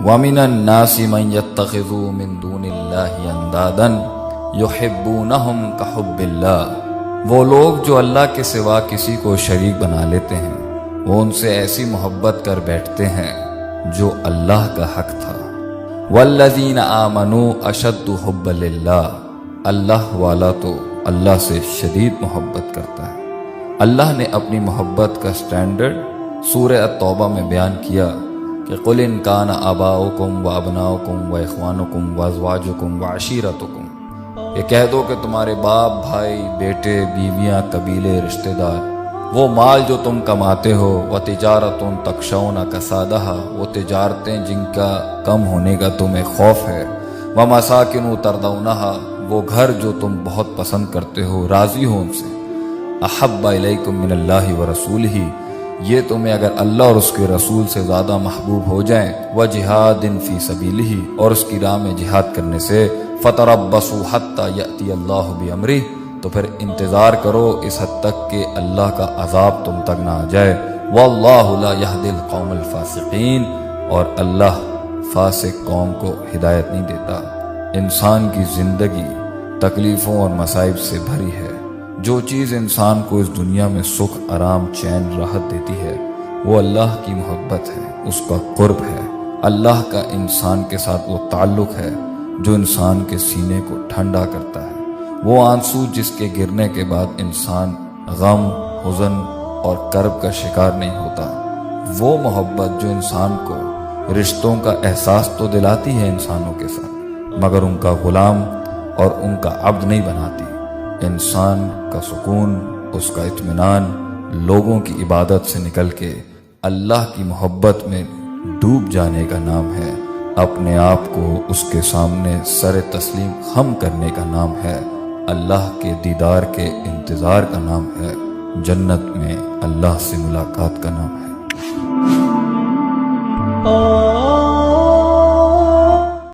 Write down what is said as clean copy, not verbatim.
وَمِنَ النَّاسِ مَن يَتَّخِذُ مِن دُونِ اللَّهِ أَندَادًا يُحِبُّونَهُمْ كَحُبِّ اللَّهِ، وہ لوگ جو اللہ کے سوا کسی کو شریک بنا لیتے ہیں وہ ان سے ایسی محبت کر بیٹھتے ہیں جو اللہ کا حق تھا۔ وَالَّذِينَ آمَنُوا أَشَدُّ حُبًّا لِلَّهِ، اللہ والا تو اللہ سے شدید محبت کرتا ہے۔ اللہ نے اپنی محبت کا سٹینڈرڈ سورہ التوبہ میں بیان کیا کہ قُلْ إِنْ كَانَ آبَاؤُكُمْ وَأَبْنَاؤُكُمْ وَإِخْوَانُكُمْ وَأَزْوَاجُكُمْ وَعَشِيرَتُكُمْ، یہ کہہ دو کہ تمہارے باپ، بھائی، بیٹے، بیویاں، قبیلے، رشتہ دار، وہ مال جو تم کماتے ہو، وَتِجَارَةٌ تَخْشَوْنَ كَسَادَهَا، وہ تجارتیں جن کا کم ہونے کا تمہیں خوف ہے، وَمَسَاكِنُ تَرْضَوْنَهَا، وہ گھر جو تم بہت پسند کرتے ہو، راضی ہو ان سے، احب الیکم من اللہ ورسولہ، یہ تمہیں اگر اللہ اور اس کے رسول سے زیادہ محبوب ہو جائیں، وجہاد فی سبیلہ، اور اس کی راہ میں جہاد کرنے سے، فتربصوا حتی یأتی اللہ بامرہ، تو پھر انتظار کرو اس حد تک کہ اللہ کا عذاب تم تک نہ آ جائے، واللہ لا یہدی القوم الفاسقین، اور اللہ فاسق قوم کو ہدایت نہیں دیتا۔ انسان کی زندگی تکلیفوں اور مصائب سے بھری ہے۔ جو چیز انسان کو اس دنیا میں سکھ، آرام، چین، راحت دیتی ہے وہ اللہ کی محبت ہے، اس کا قرب ہے، اللہ کا انسان کے ساتھ وہ تعلق ہے جو انسان کے سینے کو ٹھنڈا کرتا ہے، وہ آنسو جس کے گرنے کے بعد انسان غم، حزن اور کرب کا شکار نہیں ہوتا، وہ محبت جو انسان کو رشتوں کا احساس تو دلاتی ہے انسانوں کے ساتھ، مگر ان کا غلام اور ان کا عبد نہیں بناتی۔ انسان کا سکون، اس کا اطمینان لوگوں کی عبادت سے نکل کے اللہ کی محبت میں ڈوب جانے کا نام ہے، اپنے آپ کو اس کے سامنے سر تسلیم خم کرنے کا نام ہے، اللہ کے دیدار کے انتظار کا نام ہے، جنت میں اللہ سے ملاقات کا نام ہے۔